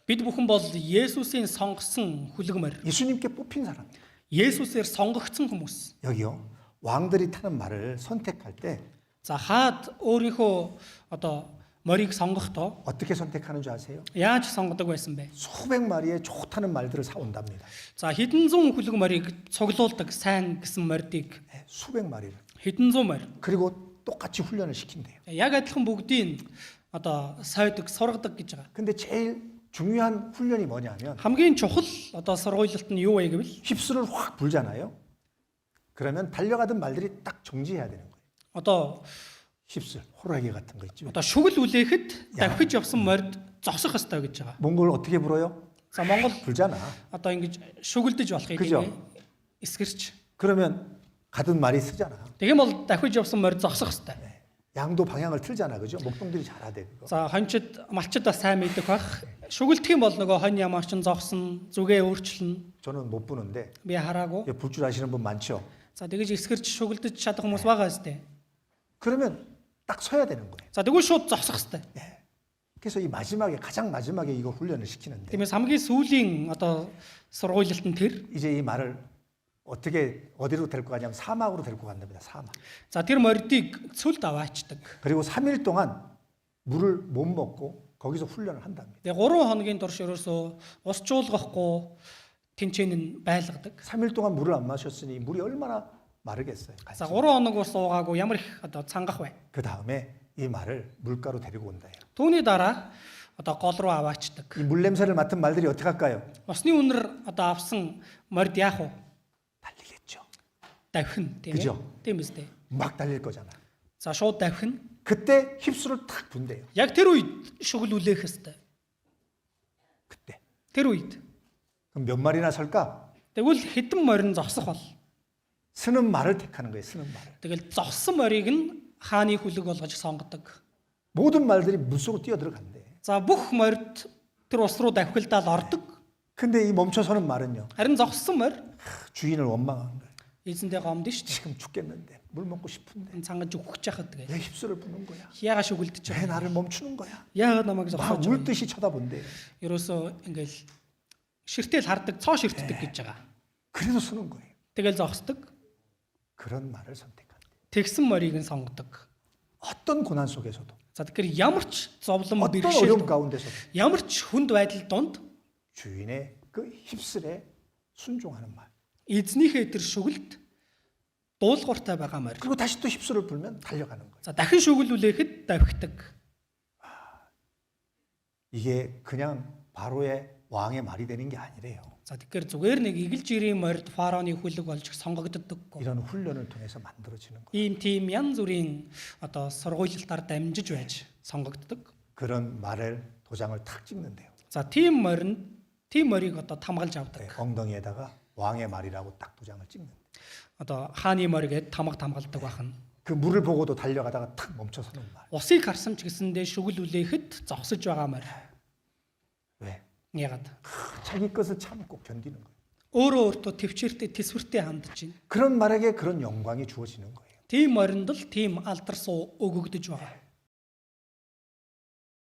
Бид бүхэн бол Есүсийн сонгосон хүлэгмөр. 예수님께 뽑힌 사람이에요. Есүсээр сонгогдсон хүмүүс. 여기요. 왕들이 타는 말을 선택할 때 За хаад өөрийнхөө одоо морийг сонгохдоо 어떻게 선택하는 줄 아세요? яаж сонгодог байсан бэ? 수백 마리의 좋다는 말들을 사온답니다. За хэдэн зуун хүлэг морийг цуглуулдаг сайн гэсэн мордыг 네, 수백 마리를. хэдэн зуун морь. 그리고 똑같이 훈련을 시킨대요. Яг адилхан бүгдийг одоо сойдог, сургадаг гэж байгаа. 근데 제일 중요한 훈련이 뭐냐면 Хамгийн чухал одоо сургуулилт нь юу вэ гэвэл 휩쓸을 확 불잖아요. 그러면 달려가던 말들이 딱 정지해야 되는 거예요. одоо 휩쓸, 호랑이 같은 거 있죠. одоо шүгэл үлээхэд давхиж явсан морд зогсох ёстой гэж байгаа. 몽골 어떻게 불어요? За Монгол 불잖아. одоо ингэж шүгэлдэж болохыг 그죠? эсгэрч. 그러면 가던 말이 쓰잖아. Тэгэх юм бол давхиж явсан морд зогсох ёстой. 네. 양도 방향을 틀잖아, 그죠? 목동들이 잘하대 그거. За хончид малчид бас сайн мэддэг бах. Шүгэлдэх юм бол нөгөө хонь ямар ч зогсон, зүгээ өөрчлөн. 저는 못 부는데 Би хараагүй. 불 줄 아시는 분 많죠. За тэгэж эсгэрч шүгэлдэж чадах хүмүүс байгаа зү. 그러면 딱 서야 되는 거예요. За тэгвэл шууд зогсох ёстой. 그래서 이 마지막에 가장 마지막에 이거 훈련을 시키는데 Тиймээс хамгийн сүүлийн одоо сургуулилт нь тэр. 이제 이 말을 어떻게 어디로 데리고 가냐면 사막으로 데리고 간답니다. 사막. За тэр мордыг цүлд аваачдаг. 그리고 3일 동안 물을 못 먹고 거기서 훈련을 한답니다. Тэгээ 3 хоногийн турш ерөөсөө ус чуулгахгүй тэнцэн нь байлгадаг. 3일 동안 물을 안 마셨으니 물이 얼마나 마르겠어요. За 3 хоног ус уугаагүй ямар их одоо цангах вэ? 그 다음에 이 말을 물가로 데리고 온다요. Түүний дараа одоо гол руу аваачдаг. 이 물 냄새를 맡은 말들이 어떻게 할까요? Усны үнэр одоо авсан морд яах вэ? 달리겠죠. Давхин тийм 그죠? ээ. Тийм үстэй. 막 달릴 거잖아. За шууд давхин. 그때 휩쓸을 탁 분대요. Яг тэр үед шүгэл үлээх хэвээр. 그때. Тэр үед. 그럼 몇 마리나 설까? Тэгвэл хэдэн морин зогсох бол. 쓰는 말을 택하는 거예요. 쓰는 말을. Тэгэл зогссон морийг нь хааны хүлэг болгож сонгодог. 모든 말들이 물속으로 뛰어들어간대. За бүх морд тэр ус руу давхилдаал ордог. 근데 이 멈춰서는 말은요. Харин зогссон морь 주인을 원망한 거예요. эзэндээ гомдсон шүү дээ. 지금 죽겠는데 물 먹고 싶은데 Энэ цангаж өгөх чахад тэгээ. 왜 휩쓸을 부는 거야? Яага шүгэлдэж 왜 байгаа. 나를 멈추는 거야? Яагаад намайг 막 зогсоож байгаа. 울듯이 쳐다본대. Ерөөсөө ингээл ширтэл хардаг, цоо ширтдэг гэж байгаа. 그래도 쓰는 거예요. Тэгэл зогсдог. 그런 말을 선택한대. Тэгсэн морийг нь сонгодог. 어떤 고난 속에서도 За тэгэхээр ямар ч зовлон 어떤 бэрхшээл 어려움 가운데서도 ямар ч хүнд байдал донд 주인의 그 휩쓸에 순종하는 말. эзнийхээ тэр шүгэлд дуулууртай байгаа морь. 그리고 다시 또 휩쓸을 불면 달려가는 거예요. За дахин шүгэл үлээхэд давхидаг. 이게 그냥 바로의 왕의 말이 되는 게 아니래요. За тэгэхээр зүгээр нэг игэлж ирийн морд фараоны хүлэг болж сонгогддоггүй. 이런 훈련을 통해서 만들어지는 거예요. Ийм тийм янз бүрийн одоо сургуулилтаар дамжиж байж сонгогддог. 그런 말을 도장을 탁 찍는데요. За тийм морийг одоо тамгалж авдаг. 엉덩이에다가 왕의 말이라고 딱 도장을 찍는데 Одоо хааны морь гээд тамгалдаг бахан. 그 물을 보고도 달려가다가 탁 멈춰서는 말. Усыг харсан ч гэсэндээ шүгэл үлээхэд зогсож байгаа морь. 왜? Ягаад? 자기 것을 참고 견디는 거예요. Өөрөө өөртөө төвчээртэй тэсвэртэй хандж байна. 그런 말에게 그런 영광이 주어지는 거예요. Тийм моринд л тийм алдар суу өгөгдөж байгаа.